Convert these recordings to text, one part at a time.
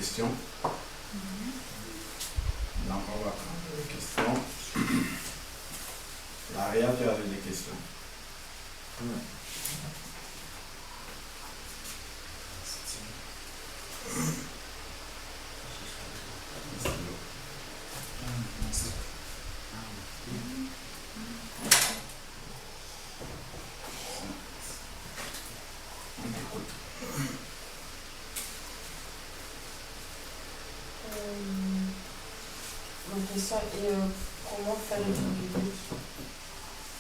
questions. Donc on va prendre les questions. Laria, tu avais des questions. Une question, et comment faire le biblique?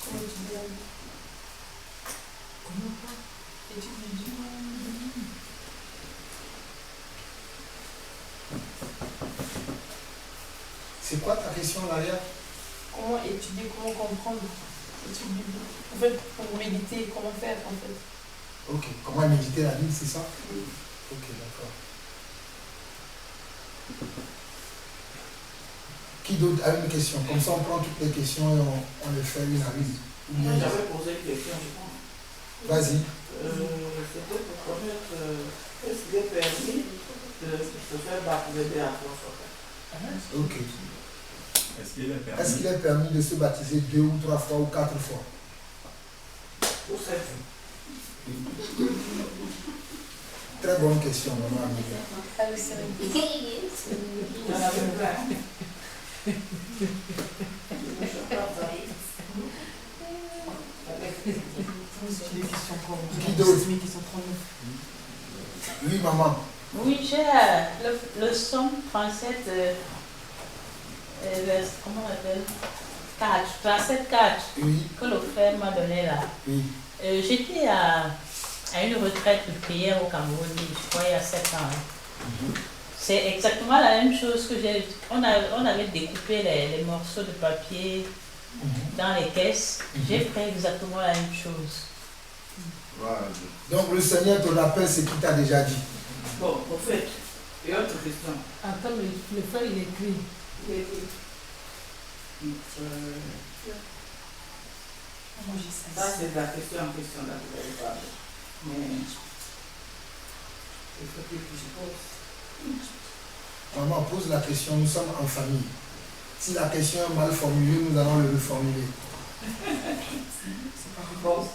Comment étudier la Bible? Comment pas? Étudier la Bible. C'est quoi ta question, Laria? Comment étudier, comment comprendre l'étude biblique? En fait, pour méditer, comment faire en fait? Ok, comment méditer la Bible, c'est ça? Oui. Ok, d'accord. Qui d'autre a une question? Comme ça, on prend toutes les questions et on les fait une à une. J'avais posé une question, je pense. Vas-y. C'était pour connaître est-ce qu'il est permis de se faire baptiser à 3 fois? Ok. Est-ce qu'il est permis? Est-ce qu'il est permis de se baptiser 2 ou 3 fois ou 4 fois? Ou 7 fois? Très bonne question, maman Amélie. Ah oui, c'est vrai. Il y en avait plein. Qui d'autre? Oui, maman. Oui, j'ai le psaume 37, comment on appelle 4, 37, 4, Oui, que le frère m'a donné là. oui. J'étais à une retraite de prière au Cameroun, je crois, il y a 7 ans. C'est exactement la même chose que j'ai. On avait découpé les morceaux de papier dans les caisses. J'ai fait exactement la même chose. Voilà. Donc le Seigneur te rappelle ce qu'il t'a déjà dit. Bon, au fait, et autre question. Attends, mais le frère, il écrit. Ça, c'est la question en question là que vous avez parlé. Mais il faut que je pose. Maman, pose la question, nous sommes en famille. Si la question est mal formulée, nous allons le reformuler. Bon,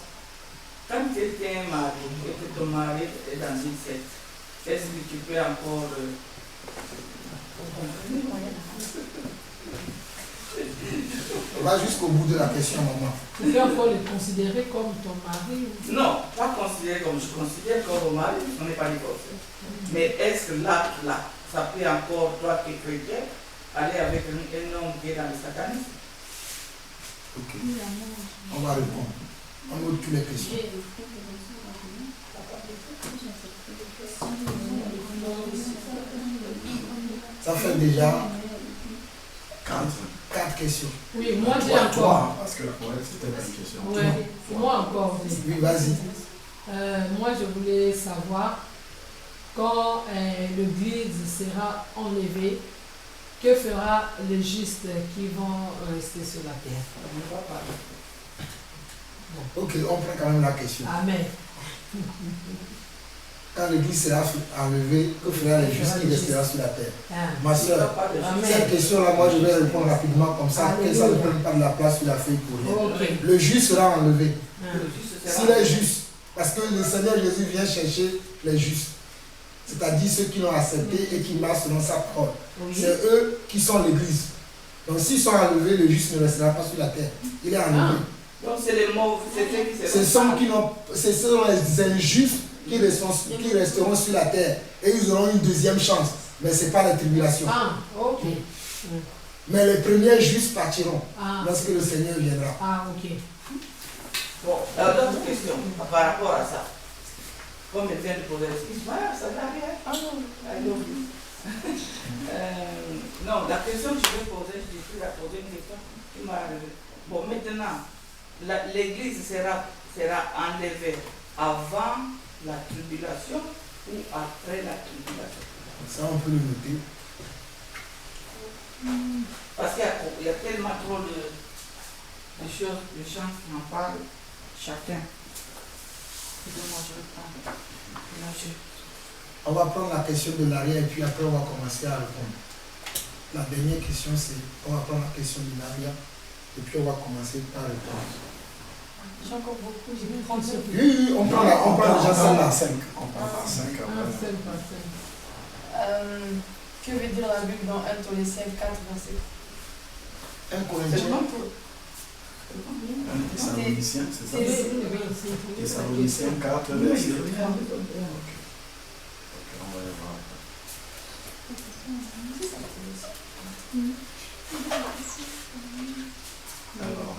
quand tu étais marié et que ton mari est dans une secte, est-ce que tu peux encore. On va jusqu'au bout de la question, maman. Tu peux encore le considérer comme ton mari ou... Non, pas considéré comme je considère comme mon mari, on n'est pas divorcé. Mais est-ce que là, ça peut encore, toi qui es chrétien, aller avec un homme qui est dans le satanisme? Ok. On va répondre. On ouvre toutes les questions. Ça fait déjà 4 questions. Oui, moi j'ai Toi, encore. parce que pour elle, c'était pas une question. Ouais, moi encore. Oui, vas-y. Moi je voulais savoir quand l'église sera enlevée, que fera les justes qui vont rester sur la terre? On ne va pas. Ok, on prend quand même la question. Amen. Quand l'église sera enlevée, que fera les justes qui resteront sur la terre? Ma soeur, cette question-là, moi je vais répondre rapidement comme ça, que ça ne prenne pas de la place sur la feuille pour rien. Okay. Le juste sera enlevé. S'il S'il est juste, parce que le Seigneur Jésus vient chercher les justes, c'est-à-dire ceux qui l'ont accepté et qui marchent selon sa parole. Oui. C'est eux qui sont l'église. Donc s'ils sont enlevés, le juste ne restera pas sur la terre. Il est enlevé. Donc c'est les mots, c'est ceux qui Ce sont les injustes qui resteront sur la terre et ils auront une deuxième chance. Mais ce n'est pas la tribulation. Ah, ok. Mais les premiers justes partiront lorsque le okay. Seigneur viendra. Ah, ok. Bon, d'autres questions par rapport à ça. Comme elle vient de poser la question, ça n'a rien. Ah non, non, la question que je vais poser, je vais la poser une question qui m'a arrivé. Bon, maintenant, l'église sera enlevée avant la tribulation ou après la tribulation? Ça, on peut le noter. Parce qu'il y a tellement trop de choses, de gens qui en parlent, chacun. Excusez-moi, je vais prendre. Là, On va prendre la question de l'arrière et puis après on va commencer à répondre. La dernière question c'est, on va prendre la question de l'arrière et puis on va commencer par répondre. J'ai encore beaucoup, j'ai mis 30 secondes. Oui, on prend déjà celle-là. 5. On prend par 5 après. Que veut dire la Bible dans 1 Thessaloniciens 4, verset 1 Corinthiens. Thessaloniciens, c'est ça? C'est Thessaloniciens 4, verset 3. On va aller voir. Alors,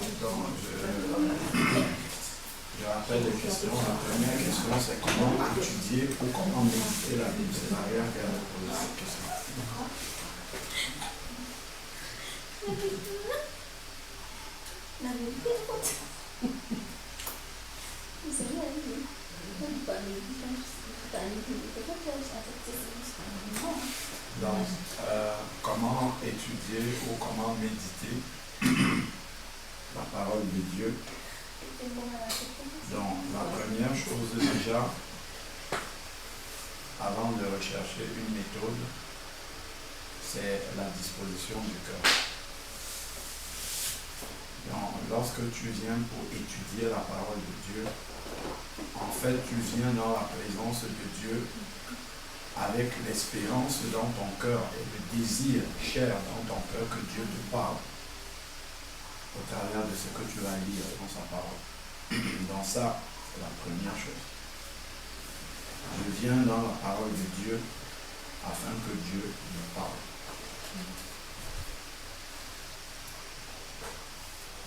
je rappelle les questions. La première question, c'est comment étudier ou comment méditer la Bible. C'est Maria qui a posé cette question. Donc, comment étudier ou comment méditer la parole de Dieu. Donc, la première chose déjà, avant de rechercher une méthode, c'est la disposition du cœur. Donc, lorsque tu viens pour étudier la parole de Dieu, en fait, tu viens dans la présence de Dieu avec l'espérance dans ton cœur et le désir cher dans ton cœur que Dieu te parle au travers de ce que tu vas lire dans sa parole. Donc ça, c'est la première chose. Je viens dans la parole de Dieu afin que Dieu me parle.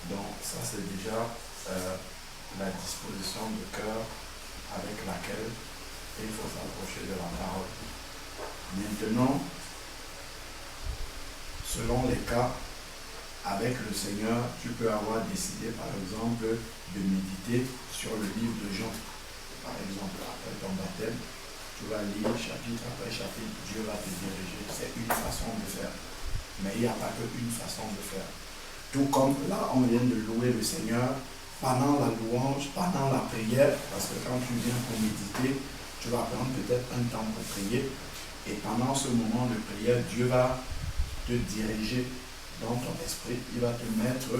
Donc ça, c'est déjà la disposition de cœur avec laquelle il faut s'approcher de la parole. Maintenant, selon les cas, avec le Seigneur, tu peux avoir décidé, par exemple, de méditer sur le livre de Jean. Par exemple, après ton baptême, tu vas lire chapitre après chapitre, Dieu va te diriger. C'est une façon de faire. Mais il n'y a pas qu'une façon de faire. Tout comme là, on vient de louer le Seigneur pendant la louange, pendant la prière, parce que quand tu viens pour méditer, tu vas prendre peut-être un temps pour prier. Et pendant ce moment de prière, Dieu va te diriger dans ton esprit. Il va te mettre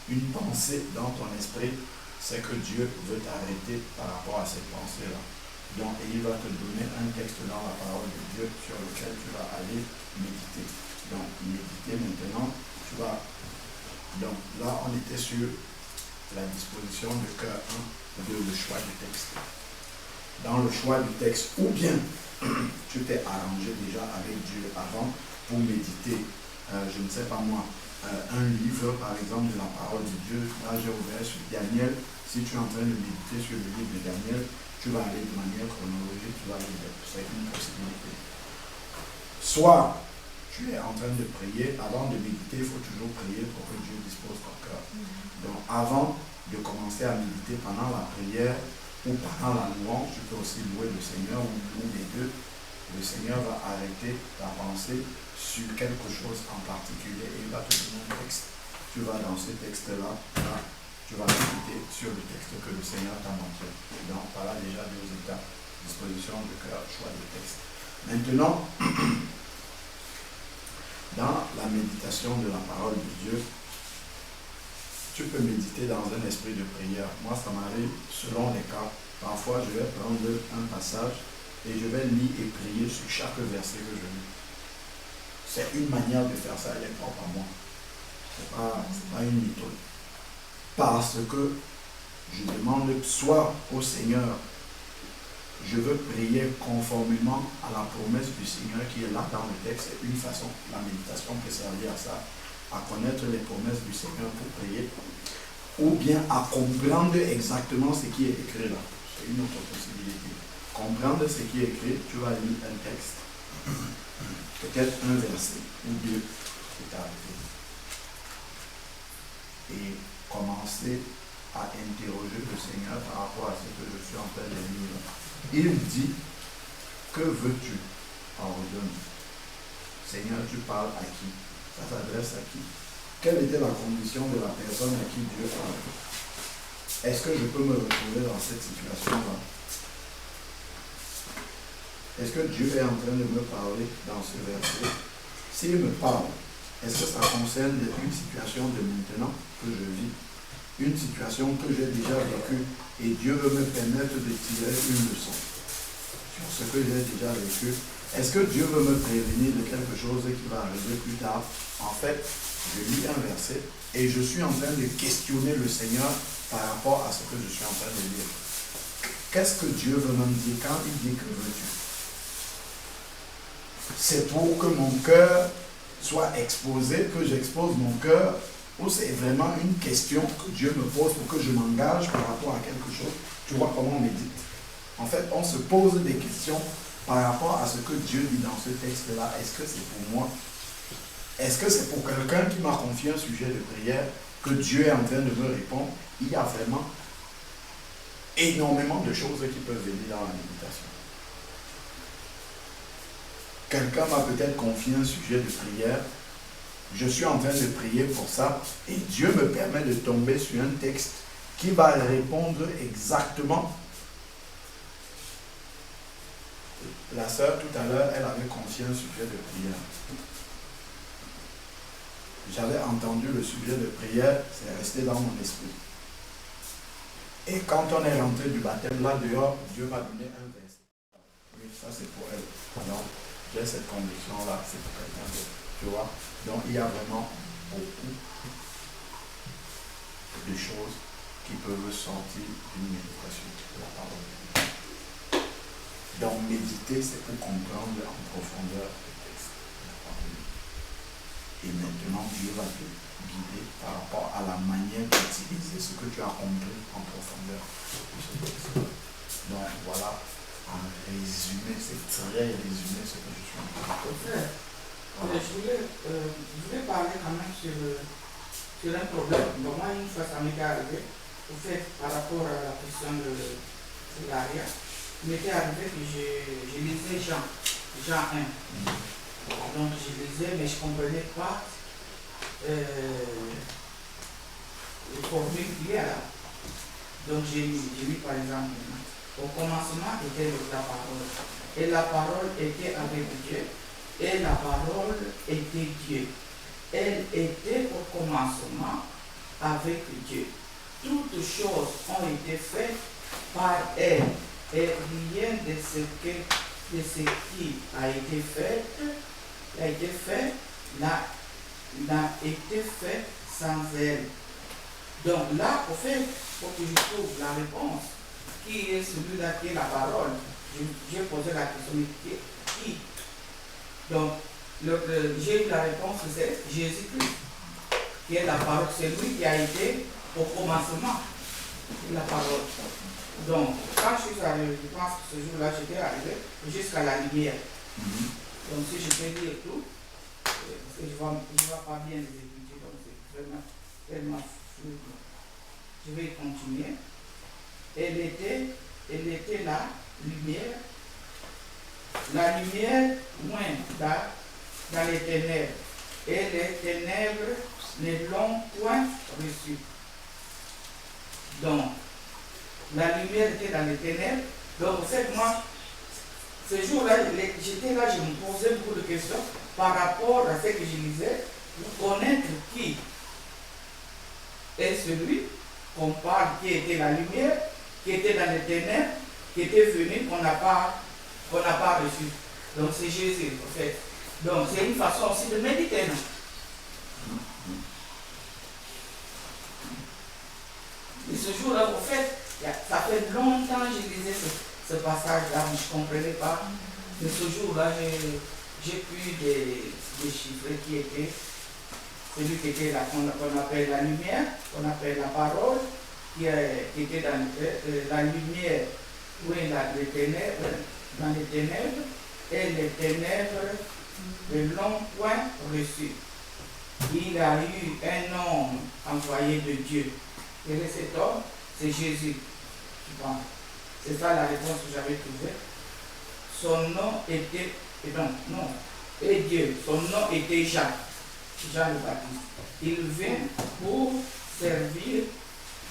une pensée dans ton esprit. C'est que Dieu veut t'arrêter par rapport à cette pensée-là. Donc, et il va te donner un texte dans la parole de Dieu sur lequel tu vas aller méditer. Donc, méditer maintenant, tu vas... Donc, là, on était sur la disposition de cœur 1 de le choix du texte. Dans le choix du texte, ou bien tu t'es arrangé déjà avec Dieu avant pour méditer, je ne sais pas moi, un livre par exemple de la parole de Dieu. Là j'ai ouvert sur Daniel. Si tu es en train de méditer sur le livre de Daniel, tu vas aller de manière chronologique, tu vas lire. C'est une possibilité. Soit tu es en train de prier, avant de méditer, il faut toujours prier pour que Dieu dispose ton cœur. Donc avant de commencer à méditer pendant la prière ou pendant la louange, tu peux aussi louer le Seigneur ou les deux. Le Seigneur va arrêter ta pensée sur quelque chose en particulier et il va te donner un texte. Tu vas dans ce texte-là, là, tu vas méditer sur le texte que le Seigneur t'a montré. Donc voilà déjà 2 étapes. Disposition de cœur, choix de texte. Maintenant, dans la méditation de la parole de Dieu, tu peux méditer dans un esprit de prière. Moi, ça m'arrive selon les cas. Parfois, je vais prendre un passage et je vais lire et prier sur chaque verset que je lis. C'est une manière de faire ça, elle est propre à moi. Ce n'est pas une méthode. Parce que je demande soit au Seigneur, je veux prier conformément à la promesse du Seigneur qui est là dans le texte. C'est une façon, la méditation peut servir à ça, à connaître les promesses du Seigneur pour prier, ou bien à comprendre exactement ce qui est écrit là. C'est une autre possibilité. Comprendre ce qui est écrit, tu vas lire un texte, peut-être un verset ou 2, c'est arrivé. Et commencer à interroger le Seigneur par rapport à ce que je suis en train de lire. Il dit, que veux-tu? Ordonne. Seigneur, tu parles à qui? Ça s'adresse à qui? Quelle était la condition de la personne à qui Dieu parle? Est-ce que je peux me retrouver dans cette situation-là? est-ce que Dieu est en train de me parler dans ce verset? S'il me parle, est-ce que ça concerne une situation de maintenant que je vis? Une situation que j'ai déjà vécue et Dieu veut me permettre de tirer une leçon sur ce que j'ai déjà vécu. Est-ce que Dieu veut me prévenir de quelque chose qui va arriver plus tard? En fait, je lis un verset et je suis en train de questionner le Seigneur par rapport à ce que je suis en train de lire. Qu'est-ce que Dieu veut me dire quand il dit que veux-tu? C'est pour que mon cœur soit exposé, que j'expose mon cœur, ou c'est vraiment une question que Dieu me pose pour que je m'engage par rapport à quelque chose? Tu vois comment on médite? En fait, on se pose des questions par rapport à ce que Dieu dit dans ce texte-là. Est-ce que c'est pour moi? Est-ce que c'est pour quelqu'un qui m'a confié un sujet de prière que Dieu est en train de me répondre? Il y a vraiment énormément de choses qui peuvent venir dans la méditation. Quelqu'un m'a peut-être confié un sujet de prière. Je suis en train de prier pour ça et Dieu me permet de tomber sur un texte qui va répondre exactement. La sœur tout à l'heure, elle avait confié un sujet de prière. J'avais entendu le sujet de prière, c'est resté dans mon esprit. Et quand on est rentré du baptême, là dehors, Dieu m'a donné un verset. Oui, ça c'est pour elle. Donc, j'ai cette conviction-là, c'est pour quelqu'un d'autre. Tu vois? Donc, il y a vraiment beaucoup de choses qui peuvent sortir d'une méditation de la parole de Dieu. Donc, méditer, c'est pour comprendre en profondeur le texte de la parole de Dieu. Et maintenant, Dieu va te guider par rapport à la manière d'utiliser ce que tu as compris en profondeur de ce texte. Donc, voilà, en résumé, c'est très résumé ce que je suis en train de faire. Je voulais parler quand même sur un problème. Donc moi, une fois, ça m'était arrivé, au fait, par rapport à la question de l'aria, il m'était arrivé que je lisais Jean 1. Donc je lisais, mais je ne comprenais pas les formules qu'il y a là. Donc j'ai lu par exemple, au commencement était la parole, et la parole était avec Dieu. Et la parole était Dieu. Elle était au commencement avec Dieu. Toutes choses ont été faites par elle. Et rien de ce qui a été fait n'a été fait sans elle. Donc là, au fait, il faut que je trouve la réponse. Qui est celui-là qui est la parole? J'ai posé la question, qui? Donc, j'ai eu la réponse, c'est Jésus-Christ, qui est la parole. C'est lui qui a été au commencement de la parole. Donc, quand je suis arrivé, je pense que ce jour-là, j'étais arrivé jusqu'à la lumière. Donc, si je peux dire tout, parce que je ne vois pas bien les écritures, donc c'est vraiment tellement flou. Je vais continuer. Elle était la lumière. La lumière moins dans les ténèbres, et les ténèbres ne l'ont point reçue. Donc, la lumière était dans les ténèbres. Donc, en fait, moi, ce jour-là, j'étais là, je me posais beaucoup de questions par rapport à ce que je lisais, pour connaître qui est celui qu'on parle, qui était la lumière, qui était dans les ténèbres, qui était venu, qu'on n'a pas reçu. Donc c'est Jésus, en fait. Donc c'est une façon aussi de méditer. Non? Et ce jour-là, en fait, ça fait longtemps que je lisais ce passage-là, mais je ne comprenais pas. Mais ce jour-là, j'ai pu déchiffrer qui était celui qui était là, qu'on appelle la lumière, qu'on appelle la parole, qui était dans la lumière, où est les ténèbres, dans les ténèbres, et les ténèbres ne l'ont point reçu. Il a eu un homme envoyé de Dieu. Quel est cet homme? C'est Jésus. C'est ça la réponse que j'avais trouvée. Son nom était, et Dieu, son nom était Jean le Baptiste. Il vient pour servir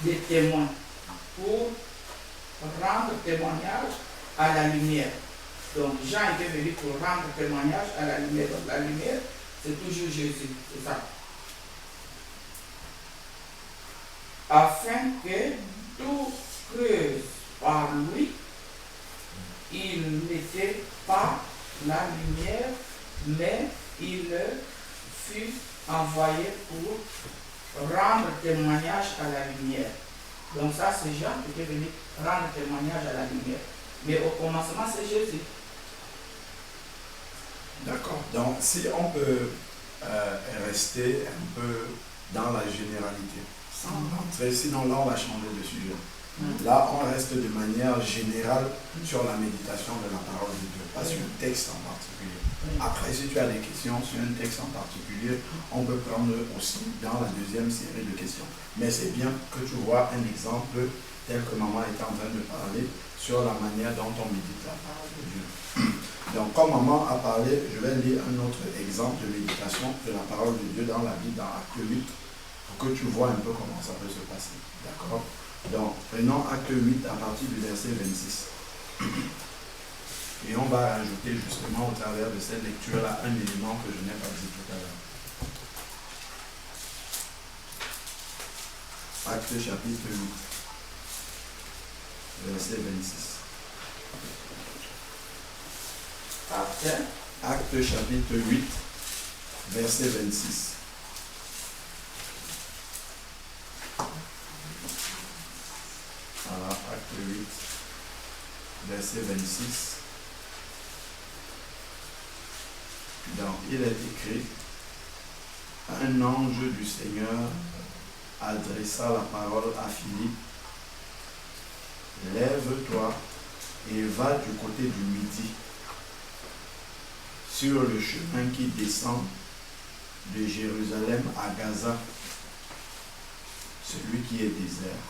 de témoin, pour rendre témoignage à la lumière. Donc Jean était venu pour rendre témoignage à la lumière. Donc la lumière, c'est toujours Jésus, c'est ça. Afin que tout creuse par lui, il n'était pas la lumière, mais il fut envoyé pour rendre témoignage à la lumière. Donc ça, c'est Jean qui était venu rendre témoignage à la lumière. Mais au commencement, c'est Jésus. D'accord. Donc, si on peut rester un peu dans la généralité, sans rentrer, sinon là, on va changer de sujet. Là, on reste de manière générale sur la méditation de la parole de Dieu, pas sur un texte en particulier. Après, si tu as des questions sur un texte en particulier, on peut prendre aussi dans la deuxième série de questions. Mais c'est bien que tu vois un exemple tel que maman était en train de parler sur la manière dont on médite la parole de Dieu. Donc, comme maman a parlé, je vais lire un autre exemple de méditation de la parole de Dieu dans la Bible, dans Acte 8, pour que tu vois un peu comment ça peut se passer. D'accord? Donc, prenons Acte 8 à partir du verset 26. Et on va ajouter justement au travers de cette lecture-là un élément que je n'ai pas dit tout à l'heure. Acte chapitre 8, verset 26. Acte chapitre 8, verset 26. Voilà, Acte 8, verset 26. Donc, il est écrit, un ange du Seigneur adressa la parole à Philippe. Lève-toi et va du côté du midi, sur le chemin qui descend de Jérusalem à Gaza, celui qui est désert.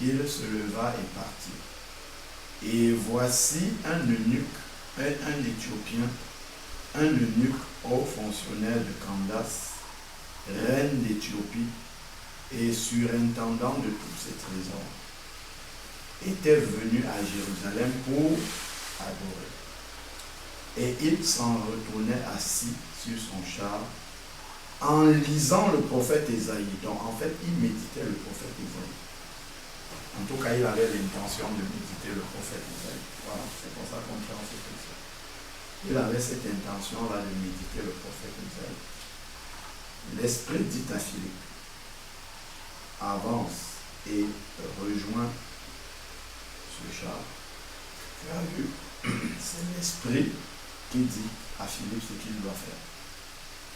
Il se leva et partit. Et voici un eunuque, un Éthiopien, un eunuque haut fonctionnaire de Candace, reine d'Éthiopie et surintendant de tous ses trésors, était venu à Jérusalem pour adorer. Et il s'en retournait assis sur son char en lisant le prophète Ésaïe. Donc en fait, il méditait le prophète Ésaïe. En tout cas, il avait l'intention de méditer le prophète Ésaïe. Voilà, c'est pour ça qu'on prend ce texte. Il avait cette intention-là de méditer le prophète Ésaïe. L'Esprit dit à Philippe, avance et rejoins ce char. Tu as vu, c'est l'Esprit qui dit à Philippe ce qu'il doit faire.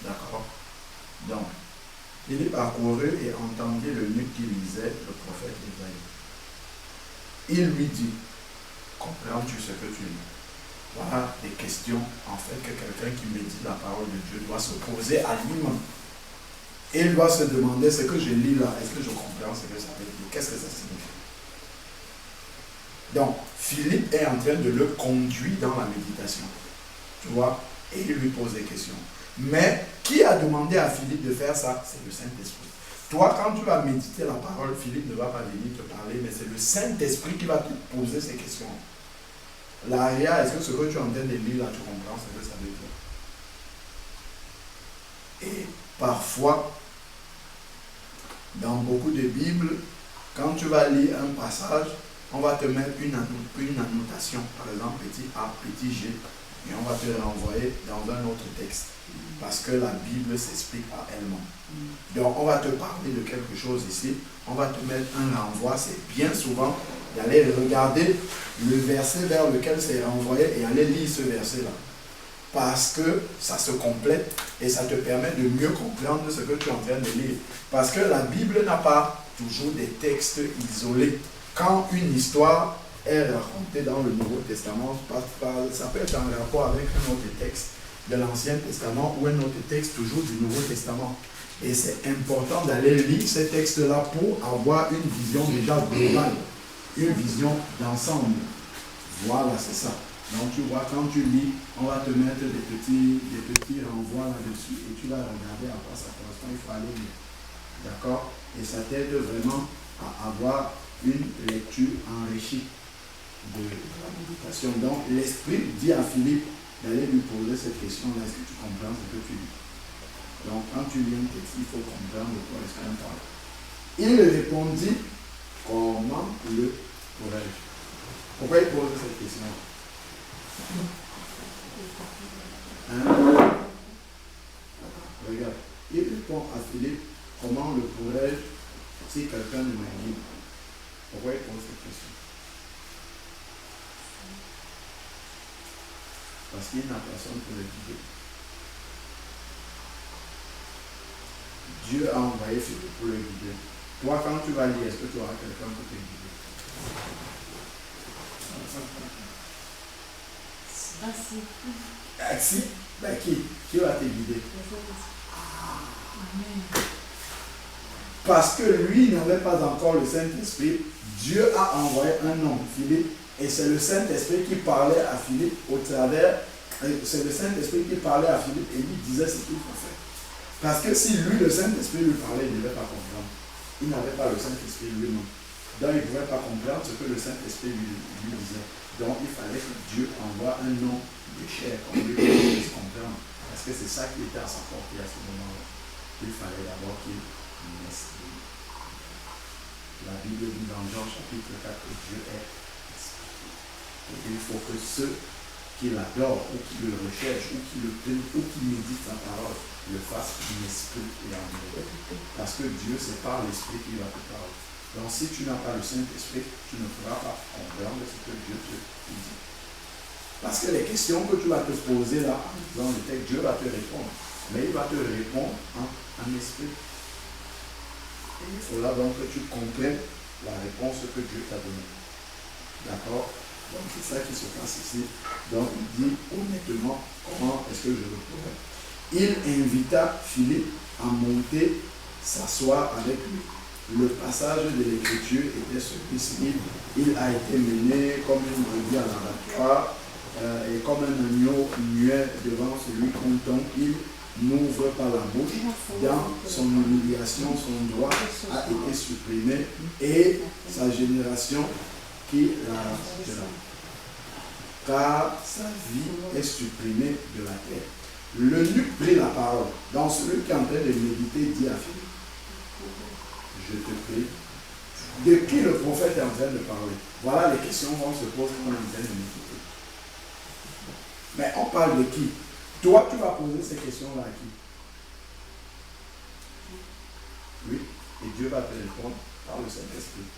D'accord? Donc, Philippe accourut et entendit l'eunuque qui lisait le prophète Ésaïe. Il lui dit, comprends-tu ce que tu lis? Voilà des questions, en fait, que quelqu'un qui médite la parole de Dieu doit se poser à lui-même. Et il doit se demander, ce que je lis là, est-ce que je comprends ce que ça veut dire? Qu'est-ce que ça signifie? Donc, Philippe est en train de le conduire dans la méditation. Tu vois? Et il lui pose des questions. Mais qui a demandé à Philippe de faire ça? C'est le Saint-Esprit. Toi, quand tu vas méditer la parole, Philippe ne va pas venir te parler, mais c'est le Saint-Esprit qui va te poser ces questions. L'aria, est-ce que ce que tu es en train de lire là, tu comprends ce que ça veut dire? Et parfois, dans beaucoup de Bibles, quand tu vas lire un passage, on va te mettre une annotation, par exemple petit A, petit G, et on va te renvoyer dans un autre texte, parce que la Bible s'explique à elle-même. Donc on va te parler de quelque chose ici, on va te mettre un renvoi, c'est bien souvent d'aller regarder le verset vers lequel c'est renvoyé et aller lire ce verset-là. Parce que ça se complète et ça te permet de mieux comprendre ce que tu es en train de lire. Parce que la Bible n'a pas toujours des textes isolés. Quand une histoire est racontée dans le Nouveau Testament, ça peut être en rapport avec un autre texte de l'Ancien Testament ou un autre texte toujours du Nouveau Testament. Et c'est important d'aller lire ces textes-là pour avoir une vision déjà globale, une vision d'ensemble. Voilà, c'est ça. Donc tu vois, quand tu lis, on va te mettre des petits renvois là-dessus et tu vas regarder à quoi ça correspond, il faut aller lire. D'accord? Et ça t'aide vraiment à avoir une lecture enrichie. de la méditation. Donc, l'Esprit dit à Philippe d'aller lui poser cette question-là. Est-ce que tu comprends ce que tu dis? Donc, quand tu lis un texte, il faut comprendre de quoi est-ce qu'on parle. Il répondit, comment le pourrais-je? Pourquoi il pose cette question? Hein? Regarde, il répond à Philippe, comment le pourrais-je si quelqu'un ne m'a dit? Pourquoi il pose cette question? Parce qu'il n'a personne pour le guider. Dieu a envoyé Philippe pour le guider. Toi, quand tu vas lire, est-ce que tu auras quelqu'un pour te guider? Si, ben qui va te guider? Parce que lui n'avait pas encore le Saint-Esprit, Dieu a envoyé un homme, Philippe, et c'est le Saint-Esprit qui parlait à Philippe au travers, c'est le Saint-Esprit qui parlait à Philippe et lui disait ce qu'il faut faire. Parce que si lui, le Saint-Esprit lui parlait, il ne devait pas comprendre. Il n'avait pas le Saint-Esprit lui-même. Donc il ne pouvait pas comprendre ce que le Saint-Esprit lui disait. Donc il fallait que Dieu envoie un homme de chair comme lui pour qu'il puisse comprendre. Parce que c'est ça qui était à sa portée à ce moment-là. Il fallait d'abord qu'il naisse. La Bible dit dans Jean chapitre 4 que Dieu est esprit. Et il faut que ceux qui l'adorent ou qui le recherchent ou qui le prient ou qui méditent sa parole le fassent en esprit et en vérité. Parce que Dieu, c'est par l'esprit qu'il va te parler. Donc si tu n'as pas le Saint-Esprit, tu ne pourras pas comprendre ce que Dieu te dit. Parce que les questions que tu vas te poser là, dans le texte, Dieu va te répondre. Mais il va te répondre en esprit. Et il faudra donc que tu comprennes la réponse que Dieu t'a donnée. D'accord? Donc c'est ça qui se passe ici. Donc il dit honnêtement comment est-ce que je le pourrais. Il invita Philippe à monter, s'asseoir avec lui. Le passage de l'écriture était celui-ci. Il a été mené comme une brebis à l'abattoir et comme un agneau muet devant celui qu'on tombe. Il n'ouvre pas la bouche. Dans son humiliation, son droit a été supprimé et sa génération qui la rachètera. Car sa vie est supprimée de la terre. L'eunuque prit la parole. Donc celui qui est en train de méditer dit à Philippe, je te prie, de qui le prophète est en train de parler? Voilà les questions qu'on se pose quand on est en train de méditer. Mais on parle de qui? Toi, tu vas poser ces questions-là à qui? Oui, et Dieu va te répondre par le Saint-Esprit.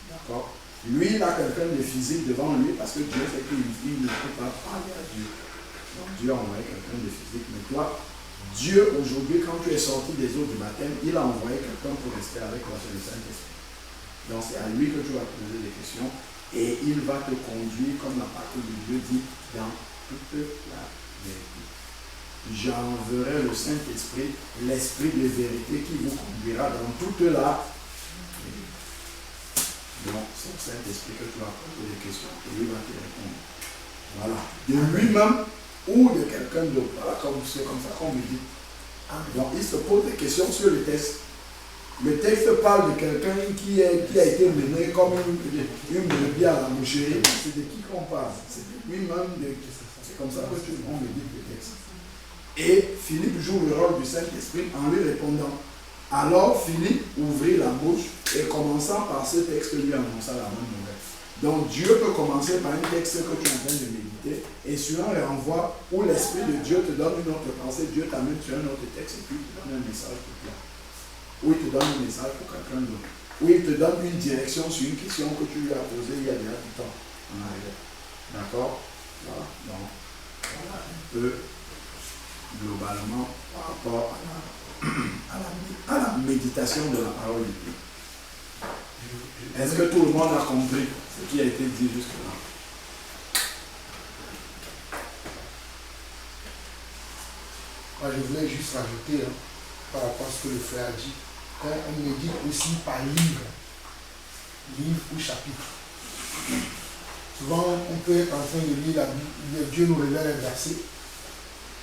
D'accord? Lui, il a quelqu'un de physique devant lui parce que Dieu sait qu'il ne peut pas parler à Dieu. Donc Dieu a envoyé quelqu'un de physique. Mais toi, Dieu, aujourd'hui, quand tu es sorti des eaux du baptême, il a envoyé quelqu'un pour rester avec toi, c'est le Saint-Esprit. Donc c'est à lui que tu vas poser des questions et il va te conduire, comme la parole de Dieu dit, dans toute la vérité. J'enverrai le Saint-Esprit, l'Esprit de vérité qui vous conduira dans toute la vérité. Donc c'est le Saint-Esprit que tu vas poser des questions et il va te répondre. Voilà. De lui-même ou de quelqu'un d'autre. Voilà, c'est comme ça qu'on me dit. Donc il se pose des questions sur le texte. Le texte parle de quelqu'un qui a été mené comme une brebis à la boucherie. C'est de qui qu'on parle? C'est de lui-même. C'est comme ça qu'on me dit le texte. Et Philippe joue le rôle du Saint-Esprit en lui répondant. Alors Philippe ouvrit la bouche et commençant par ce texte lui annonça la bonne nouvelle. Donc Dieu peut commencer par un texte que tu es en train de méditer et sur un renvoi où l'Esprit de Dieu te donne une autre pensée, Dieu t'amène sur un autre texte et puis il te donne un message pour toi. Ou il te donne un message pour quelqu'un d'autre. Ou il te donne une direction sur une question que tu lui as posée il y a déjà du temps en arrière. D'accord? Voilà. Donc, voilà un peu globalement par rapport à la méditation de la parole de Dieu. Est-ce que tout le monde a compris ce qui a été dit jusque-là? Moi, je voulais juste rajouter par rapport à ce que le frère a dit. Quand on médite aussi par livre ou chapitre. Souvent, on peut être en train de lire la Bible, Dieu nous révèle un verset.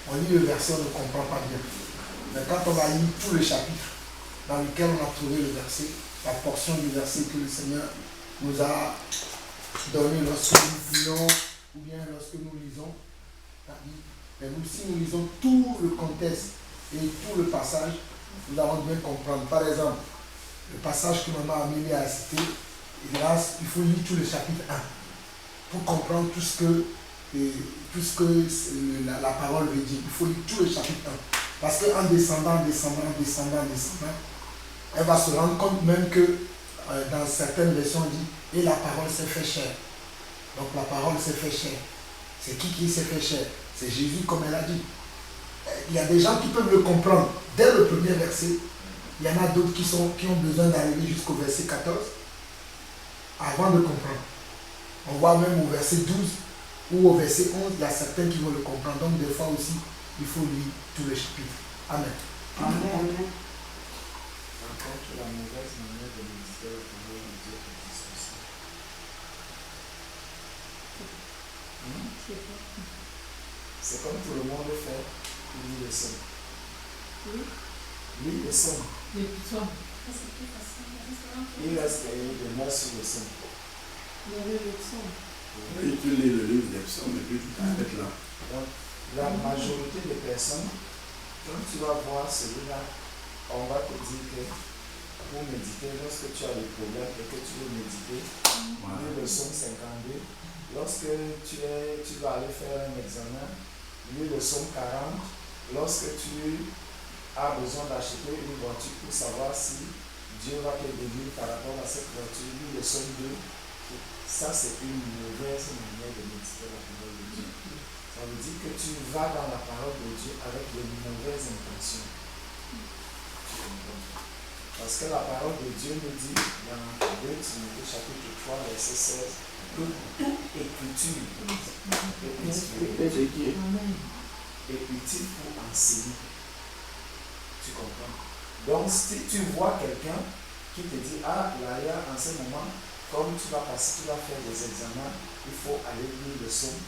On lit le verset, on ne comprend pas bien. Mais quand on va lire tout le chapitre dans lequel on a trouvé le verset, la portion du verset que le Seigneur nous a donné lorsque nous prions ou bien lorsque nous lisons. Mais nous, si nous lisons tout le contexte et tout le passage, nous allons bien comprendre. Par exemple, le passage que Maman Amélie a cité, et là, il faut lire tout le chapitre 1 pour comprendre tout ce que la parole veut dire. Il faut lire tout le chapitre 1. Parce qu'en descendant, elle va se rendre compte même que dans certaines versions, on dit « Et la parole s'est fait chair ». Donc la parole s'est fait chair. C'est qui s'est fait chair? C'est Jésus, comme elle a dit. Il y a des gens qui peuvent le comprendre dès le premier verset. Il y en a d'autres qui ont besoin d'arriver jusqu'au verset 14 avant de comprendre. On voit même au verset 12 ou au verset 11, il y a certains qui vont le comprendre. Donc des fois aussi, il faut lire tout le chapitre. Amen. Amen. Par contre, la mauvaise manière de méditer la parole de Dieu existe aussi. C'est comme tout le monde le fait, il lit le son. Lis le son. Les psaumes. Il reste des mots sur le son. Oui, tu lis le livre des psaumes et puis tu t'arrêtes là. Donc, la majorité des personnes, quand tu vas voir celui-là, on va te dire que pour méditer, lorsque tu as des problèmes et que tu veux méditer, lis le psaume 52. Lorsque tu vas aller faire un examen, lis le psaume 40. Lorsque tu as besoin d'acheter une voiture pour savoir si Dieu va te bénir par rapport à cette voiture, lis le psaume 2. Ça, c'est une mauvaise manière de méditer la parole de Dieu. Ça veut dire que tu vas dans la parole de Dieu avec de mauvaises intentions. Parce que la parole de Dieu nous dit dans 2 Timothée chapitre 3 verset 16 que toute écriture est inspirée et utile pour enseigner. Tu comprends? Donc si tu vois quelqu'un qui te dit, ah là, en ce moment, comme tu vas faire des examens, il faut aller lire le psaume.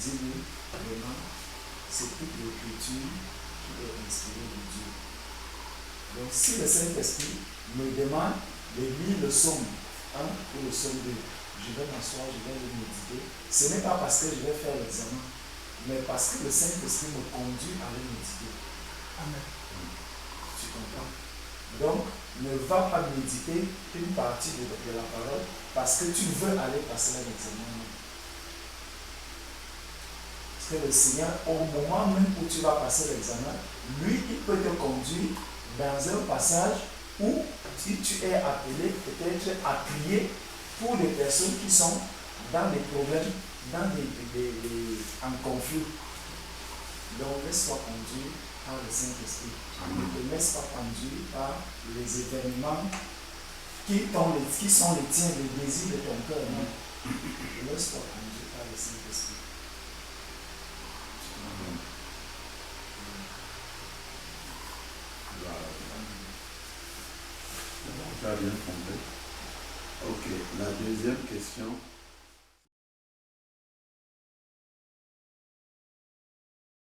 Dis-lui, vraiment, c'est toute l'écriture qui est inspirée de Dieu. Donc si le Saint-Esprit me demande de lire le psaume 1 ou le psaume 2, je vais m'asseoir, je vais le méditer. Ce n'est pas parce que je vais faire l'examen, mais parce que le Saint-Esprit me conduit à le méditer. Amen. Tu comprends? Donc, ne va pas méditer une partie de la parole parce que tu veux aller passer un examen. Parce que le Seigneur, au moment même où tu vas passer l'examen, lui, il peut te conduire dans un passage où si tu es appelé peut-être à prier pour les personnes qui sont dans des problèmes, en conflit. Donc, laisse-toi conduire par le Saint-Esprit. Ne te laisse pas conduire par les événements qui sont les tiens, les désirs de ton cœur. Laisse-toi conduire par le Saint-Esprit. Tu as bien compris. Ok, la deuxième question.